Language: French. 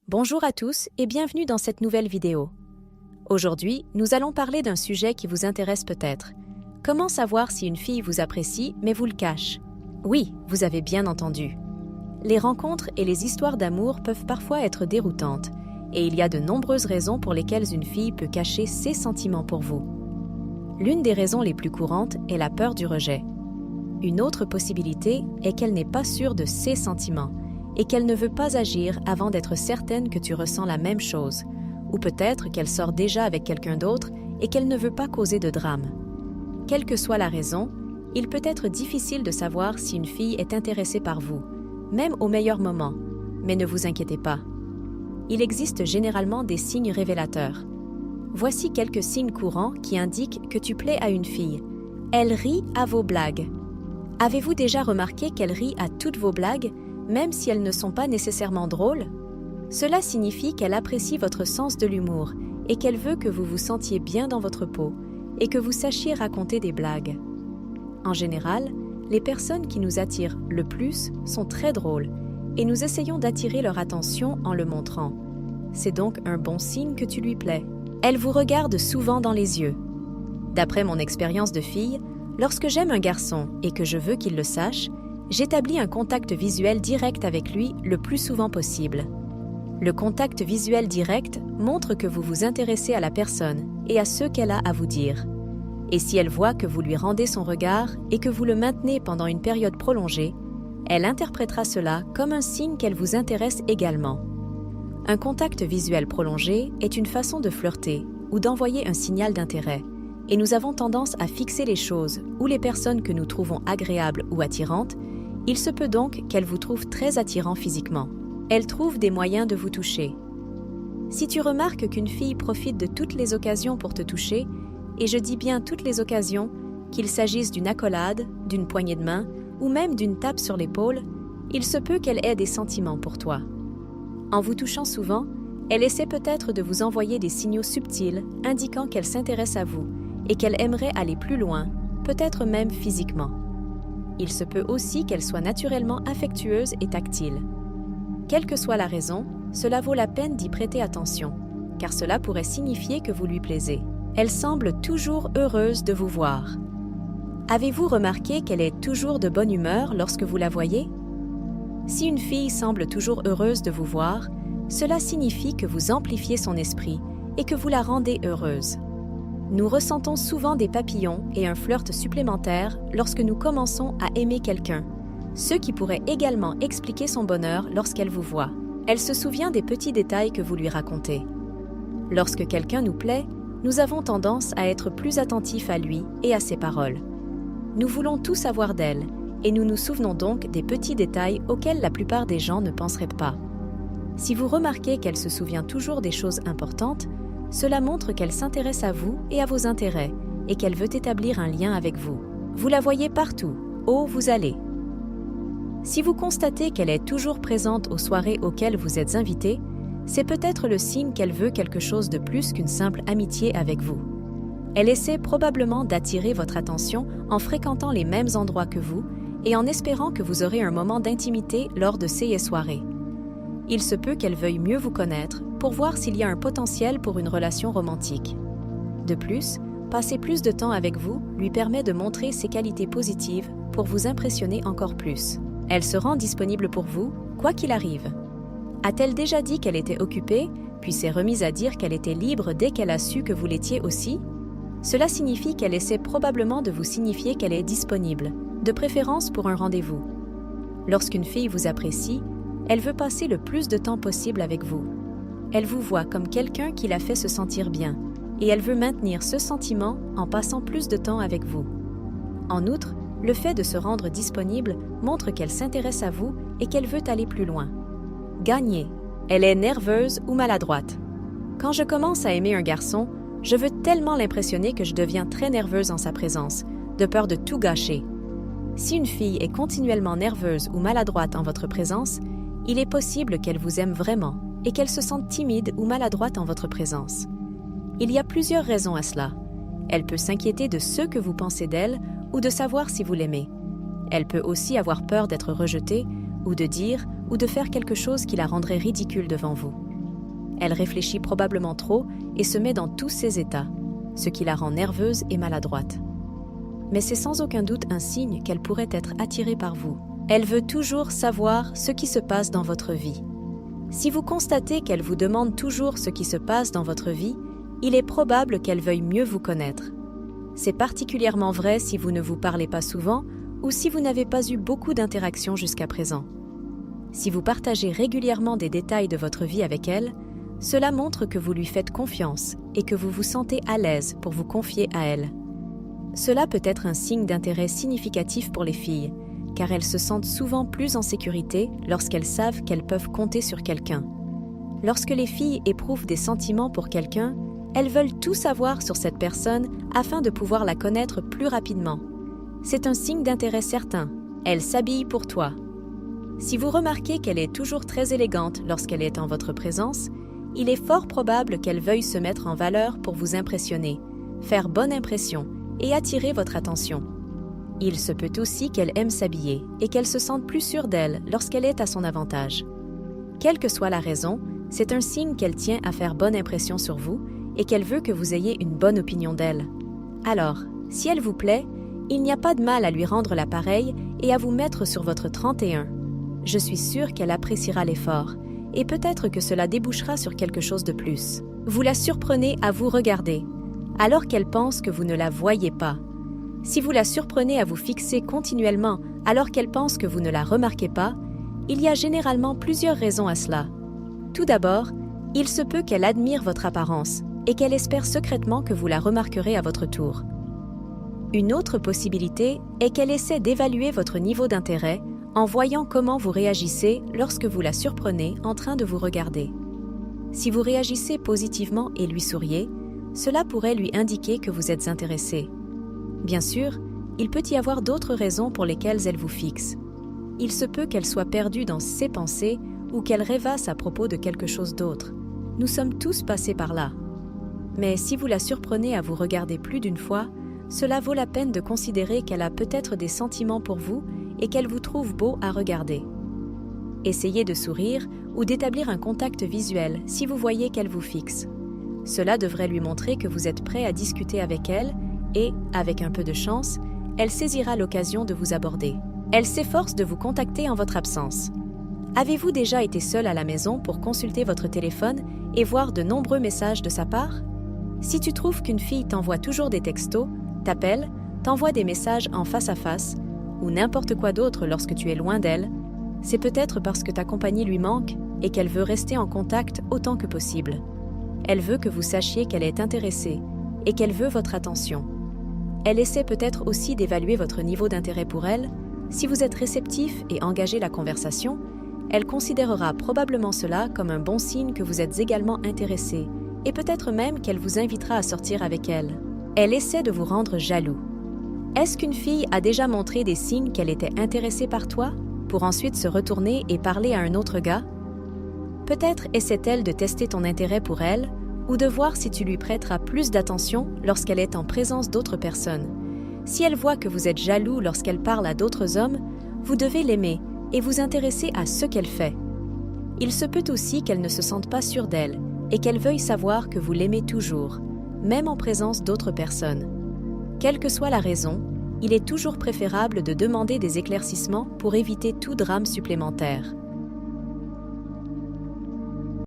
Bonjour à tous et bienvenue dans cette nouvelle vidéo. Aujourd'hui, nous allons parler d'un sujet qui vous intéresse peut-être. Comment savoir si une fille vous apprécie mais vous le cache? Oui, vous avez bien entendu. Les rencontres et les histoires d'amour peuvent parfois être déroutantes, et il y a de nombreuses raisons pour lesquelles une fille peut cacher ses sentiments pour vous. L'une des raisons les plus courantes est la peur du rejet. Une autre possibilité est qu'elle n'est pas sûre de ses sentiments et qu'elle ne veut pas agir avant d'être certaine que tu ressens la même chose, ou peut-être qu'elle sort déjà avec quelqu'un d'autre et qu'elle ne veut pas causer de drame. Quelle que soit la raison, il peut être difficile de savoir si une fille est intéressée par vous, même au meilleur moment, mais ne vous inquiétez pas. Il existe généralement des signes révélateurs. Voici quelques signes courants qui indiquent que tu plais à une fille. Elle rit à vos blagues. Avez-vous déjà remarqué qu'elle rit à toutes vos blagues, même si elles ne sont pas nécessairement drôles? Cela signifie qu'elle apprécie votre sens de l'humour et qu'elle veut que vous vous sentiez bien dans votre peau et que vous sachiez raconter des blagues. En général, les personnes qui nous attirent le plus sont très drôles et nous essayons d'attirer leur attention en le montrant. C'est donc un bon signe que tu lui plais. Elle vous regarde souvent dans les yeux. D'après mon expérience de fille, lorsque j'aime un garçon et que je veux qu'il le sache, j'établis un contact visuel direct avec lui le plus souvent possible. Le contact visuel direct montre que vous vous intéressez à la personne et à ce qu'elle a à vous dire. Et si elle voit que vous lui rendez son regard et que vous le maintenez pendant une période prolongée, elle interprétera cela comme un signe qu'elle vous intéresse également. Un contact visuel prolongé est une façon de flirter ou d'envoyer un signal d'intérêt, et nous avons tendance à fixer les choses ou les personnes que nous trouvons agréables ou attirantes. Il se peut donc qu'elle vous trouve très attirant physiquement. Elle trouve des moyens de vous toucher. Si tu remarques qu'une fille profite de toutes les occasions pour te toucher, et je dis bien toutes les occasions, qu'il s'agisse d'une accolade, d'une poignée de main ou même d'une tape sur l'épaule, il se peut qu'elle ait des sentiments pour toi. En vous touchant souvent, elle essaie peut-être de vous envoyer des signaux subtils indiquant qu'elle s'intéresse à vous et qu'elle aimerait aller plus loin, peut-être même physiquement. Il se peut aussi qu'elle soit naturellement affectueuse et tactile. Quelle que soit la raison, cela vaut la peine d'y prêter attention, car cela pourrait signifier que vous lui plaisez. Elle semble toujours heureuse de vous voir. Avez-vous remarqué qu'elle est toujours de bonne humeur lorsque vous la voyez? Si une fille semble toujours heureuse de vous voir, cela signifie que vous amplifiez son esprit et que vous la rendez heureuse. Nous ressentons souvent des papillons et un flirt supplémentaire lorsque nous commençons à aimer quelqu'un, ce qui pourrait également expliquer son bonheur lorsqu'elle vous voit. Elle se souvient des petits détails que vous lui racontez. Lorsque quelqu'un nous plaît, nous avons tendance à être plus attentifs à lui et à ses paroles. Nous voulons tout savoir d'elle, et nous nous souvenons donc des petits détails auxquels la plupart des gens ne penseraient pas. Si vous remarquez qu'elle se souvient toujours des choses importantes, cela montre qu'elle s'intéresse à vous et à vos intérêts et qu'elle veut établir un lien avec vous. Vous la voyez partout, où vous allez. Si vous constatez qu'elle est toujours présente aux soirées auxquelles vous êtes invité, c'est peut-être le signe qu'elle veut quelque chose de plus qu'une simple amitié avec vous. Elle essaie probablement d'attirer votre attention en fréquentant les mêmes endroits que vous et en espérant que vous aurez un moment d'intimité lors de ces soirées. Il se peut qu'elle veuille mieux vous connaître pour voir s'il y a un potentiel pour une relation romantique. De plus, passer plus de temps avec vous lui permet de montrer ses qualités positives pour vous impressionner encore plus. Elle se rend disponible pour vous, quoi qu'il arrive. A-t-elle déjà dit qu'elle était occupée, puis s'est remise à dire qu'elle était libre dès qu'elle a su que vous l'étiez aussi? Cela signifie qu'elle essaie probablement de vous signifier qu'elle est disponible, de préférence pour un rendez-vous. Lorsqu'une fille vous apprécie, elle veut passer le plus de temps possible avec vous. Elle vous voit comme quelqu'un qui la fait se sentir bien, et elle veut maintenir ce sentiment en passant plus de temps avec vous. En outre, le fait de se rendre disponible montre qu'elle s'intéresse à vous et qu'elle veut aller plus loin. Gagner. Elle est nerveuse ou maladroite. Quand je commence à aimer un garçon, je veux tellement l'impressionner que je deviens très nerveuse en sa présence, de peur de tout gâcher. Si une fille est continuellement nerveuse ou maladroite en votre présence, il est possible qu'elle vous aime vraiment et qu'elle se sente timide ou maladroite en votre présence. Il y a plusieurs raisons à cela. Elle peut s'inquiéter de ce que vous pensez d'elle ou de savoir si vous l'aimez. Elle peut aussi avoir peur d'être rejetée ou de dire ou de faire quelque chose qui la rendrait ridicule devant vous. Elle réfléchit probablement trop et se met dans tous ses états, ce qui la rend nerveuse et maladroite. Mais c'est sans aucun doute un signe qu'elle pourrait être attirée par vous. Elle veut toujours savoir ce qui se passe dans votre vie. Si vous constatez qu'elle vous demande toujours ce qui se passe dans votre vie, il est probable qu'elle veuille mieux vous connaître. C'est particulièrement vrai si vous ne vous parlez pas souvent ou si vous n'avez pas eu beaucoup d'interactions jusqu'à présent. Si vous partagez régulièrement des détails de votre vie avec elle, cela montre que vous lui faites confiance et que vous vous sentez à l'aise pour vous confier à elle. Cela peut être un signe d'intérêt significatif pour les filles, car elles se sentent souvent plus en sécurité lorsqu'elles savent qu'elles peuvent compter sur quelqu'un. Lorsque les filles éprouvent des sentiments pour quelqu'un, elles veulent tout savoir sur cette personne afin de pouvoir la connaître plus rapidement. C'est un signe d'intérêt certain. Elle s'habille pour toi. Si vous remarquez qu'elle est toujours très élégante lorsqu'elle est en votre présence, il est fort probable qu'elle veuille se mettre en valeur pour vous impressionner, faire bonne impression et attirer votre attention. Il se peut aussi qu'elle aime s'habiller et qu'elle se sente plus sûre d'elle lorsqu'elle est à son avantage. Quelle que soit la raison, c'est un signe qu'elle tient à faire bonne impression sur vous et qu'elle veut que vous ayez une bonne opinion d'elle. Alors, si elle vous plaît, il n'y a pas de mal à lui rendre l'appareil et à vous mettre sur votre 31. Je suis sûre qu'elle appréciera l'effort, et peut-être que cela débouchera sur quelque chose de plus. Vous la surprenez à vous regarder, alors qu'elle pense que vous ne la voyez pas. Si vous la surprenez à vous fixer continuellement alors qu'elle pense que vous ne la remarquez pas, il y a généralement plusieurs raisons à cela. Tout d'abord, il se peut qu'elle admire votre apparence et qu'elle espère secrètement que vous la remarquerez à votre tour. Une autre possibilité est qu'elle essaie d'évaluer votre niveau d'intérêt en voyant comment vous réagissez lorsque vous la surprenez en train de vous regarder. Si vous réagissez positivement et lui souriez, cela pourrait lui indiquer que vous êtes intéressé. Bien sûr, il peut y avoir d'autres raisons pour lesquelles elle vous fixe. Il se peut qu'elle soit perdue dans ses pensées ou qu'elle rêvasse à propos de quelque chose d'autre. Nous sommes tous passés par là. Mais si vous la surprenez à vous regarder plus d'une fois, cela vaut la peine de considérer qu'elle a peut-être des sentiments pour vous et qu'elle vous trouve beau à regarder. Essayez de sourire ou d'établir un contact visuel si vous voyez qu'elle vous fixe. Cela devrait lui montrer que vous êtes prêt à discuter avec elle et, avec un peu de chance, elle saisira l'occasion de vous aborder. Elle s'efforce de vous contacter en votre absence. Avez-vous déjà été seul à la maison pour consulter votre téléphone et voir de nombreux messages de sa part? Si tu trouves qu'une fille t'envoie toujours des textos, t'appelle, t'envoie des messages en face à face, ou n'importe quoi d'autre lorsque tu es loin d'elle, c'est peut-être parce que ta compagnie lui manque et qu'elle veut rester en contact autant que possible. Elle veut que vous sachiez qu'elle est intéressée et qu'elle veut votre attention. Elle essaie peut-être aussi d'évaluer votre niveau d'intérêt pour elle. Si vous êtes réceptif et engagez la conversation, elle considérera probablement cela comme un bon signe que vous êtes également intéressé et peut-être même qu'elle vous invitera à sortir avec elle. Elle essaie de vous rendre jaloux. Est-ce qu'une fille a déjà montré des signes qu'elle était intéressée par toi, pour ensuite se retourner et parler à un autre gars? Peut-être essaie-t-elle de tester ton intérêt pour elle, ou de voir si tu lui prêteras plus d'attention lorsqu'elle est en présence d'autres personnes. Si elle voit que vous êtes jaloux lorsqu'elle parle à d'autres hommes, vous devez l'aimer et vous intéresser à ce qu'elle fait. Il se peut aussi qu'elle ne se sente pas sûre d'elle et qu'elle veuille savoir que vous l'aimez toujours, même en présence d'autres personnes. Quelle que soit la raison, il est toujours préférable de demander des éclaircissements pour éviter tout drame supplémentaire.